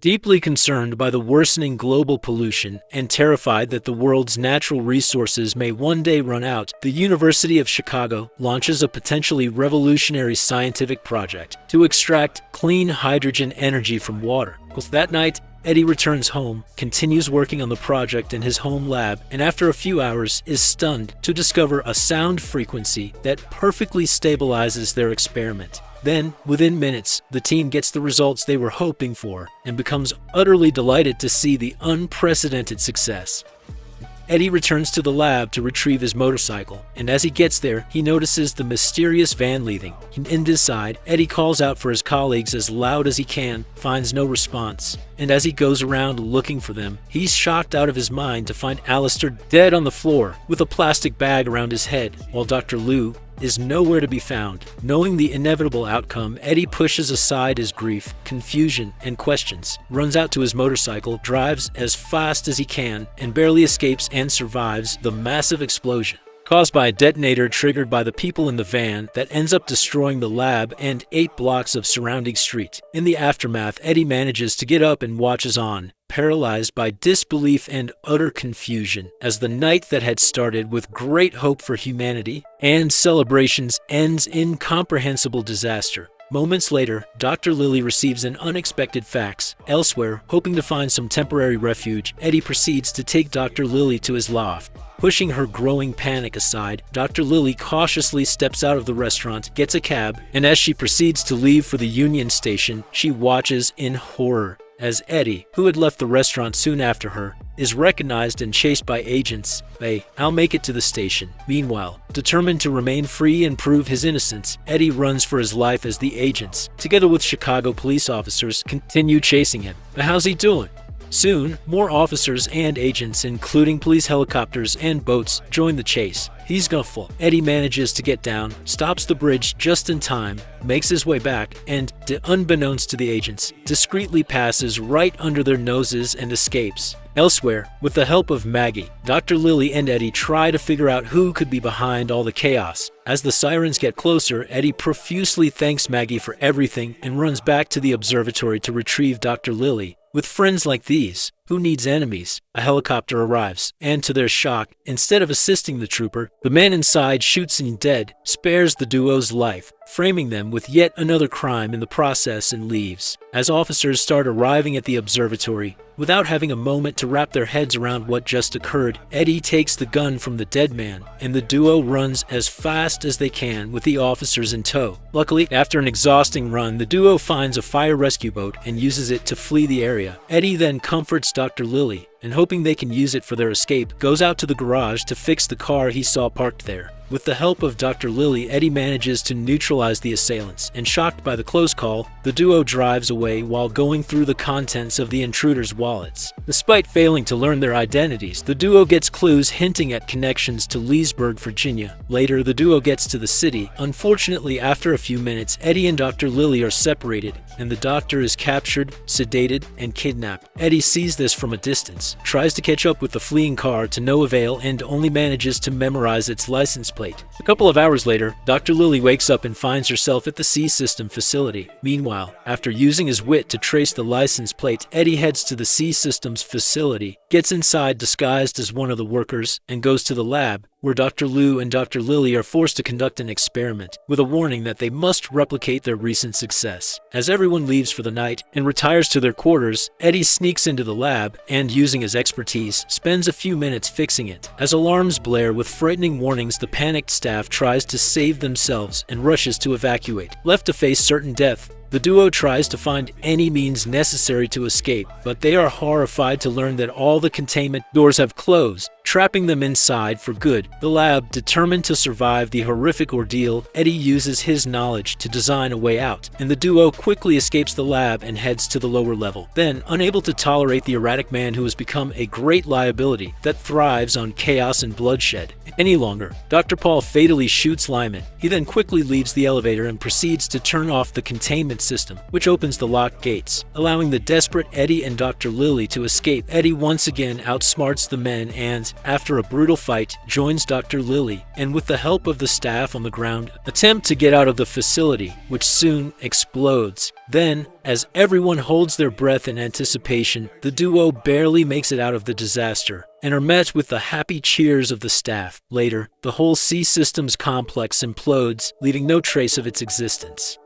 Deeply concerned by the worsening global pollution and terrified that the world's natural resources may one day run out, the University of Chicago launches a potentially revolutionary scientific project to extract clean hydrogen energy from water. That night, Eddie returns home, continues working on the project in his home lab, and after a few hours is stunned to discover a sound frequency that perfectly stabilizes their experiment. Then, within minutes, the team gets the results they were hoping for and becomes utterly delighted to see the unprecedented success. Eddie returns to the lab to retrieve his motorcycle, and as he gets there, he notices the mysterious van leaving. Inside, Eddie calls out for his colleagues as loud as he can, finds no response, and as he goes around looking for them, he's shocked out of his mind to find Alistair dead on the floor with a plastic bag around his head, while Dr. Liu is nowhere to be found. Knowing the inevitable outcome, Eddie pushes aside his grief, confusion, and questions, runs out to his motorcycle, drives as fast as he can, and barely escapes and survives the massive explosion caused by a detonator triggered by the people in the van that ends up destroying the lab and 8 blocks of surrounding street. In the aftermath, Eddie manages to get up and watches on, paralyzed by disbelief and utter confusion, as the night that had started with great hope for humanity and celebrations ends in incomprehensible disaster. Moments later, Dr. Lilly receives an unexpected fax. Elsewhere, hoping to find some temporary refuge, Eddie proceeds to take Dr. Lilly to his loft. Pushing her growing panic aside, Dr. Lilly cautiously steps out of the restaurant, gets a cab, and as she proceeds to leave for the Union Station, she watches in horror as Eddie, who had left the restaurant soon after her, is recognized and chased by agents. I'll make it to the station. Meanwhile, determined to remain free and prove his innocence, Eddie runs for his life as the agents, together with Chicago police officers, continue chasing him. But how's he doing? Soon, more officers and agents, including police helicopters and boats, join the chase. He's gutful. Eddie manages to get down, stops the bridge just in time, makes his way back, and, unbeknownst to the agents, discreetly passes right under their noses and escapes. Elsewhere, with the help of Maggie, Dr. Lilly and Eddie try to figure out who could be behind all the chaos. As the sirens get closer, Eddie profusely thanks Maggie for everything and runs back to the observatory to retrieve Dr. Lilly. With friends like these, who needs enemies? A helicopter arrives, and to their shock, instead of assisting the trooper, the man inside shoots him dead, spares the duo's life, framing them with yet another crime in the process, and leaves. As officers start arriving at the observatory, without having a moment to wrap their heads around what just occurred, Eddie takes the gun from the dead man, and the duo runs as fast as they can with the officers in tow. Luckily, after an exhausting run, the duo finds a fire rescue boat and uses it to flee the area. Eddie then comforts Dr. Lilly, and hoping they can use it for their escape, goes out to the garage to fix the car he saw parked there. With the help of Dr. Lilly, Eddie manages to neutralize the assailants, and shocked by the close call, the duo drives away while going through the contents of the intruders' wallets. Despite failing to learn their identities, the duo gets clues hinting at connections to Leesburg, Virginia. Later, the duo gets to the city. Unfortunately, after a few minutes, Eddie and Dr. Lilly are separated, and the doctor is captured, sedated, and kidnapped. Eddie sees this from a distance, tries to catch up with the fleeing car to no avail, and only manages to memorize its license plate. A couple of hours later, Dr. Lilly wakes up and finds herself at the C-System facility. Meanwhile, after using his wit to trace the license plate, Eddie heads to the C-System's facility, gets inside disguised as one of the workers, and goes to the lab, where Dr. Liu and Dr. Lilly are forced to conduct an experiment, with a warning that they must replicate their recent success. As everyone leaves for the night and retires to their quarters, Eddie sneaks into the lab and, using his expertise, spends a few minutes fixing it. As alarms blare with frightening warnings, the panicked staff tries to save themselves and rushes to evacuate. Left to face certain death, the duo tries to find any means necessary to escape, but they are horrified to learn that all the containment doors have closed, trapping them inside for good. The lab, determined to survive the horrific ordeal, Eddie uses his knowledge to design a way out, and the duo quickly escapes the lab and heads to the lower level. Then, unable to tolerate the erratic man who has become a great liability that thrives on chaos and bloodshed any longer, Dr. Paul fatally shoots Lyman. He then quickly leaves the elevator and proceeds to turn off the containment containment system, which opens the locked gates, allowing the desperate Eddie and Dr. Lily to escape. Eddie once again outsmarts the men and, after a brutal fight, joins Dr. Lily, and with the help of the staff on the ground, attempt to get out of the facility, which soon explodes. Then, as everyone holds their breath in anticipation, the duo barely makes it out of the disaster and are met with the happy cheers of the staff. Later, the whole C-Systems complex implodes, leaving no trace of its existence.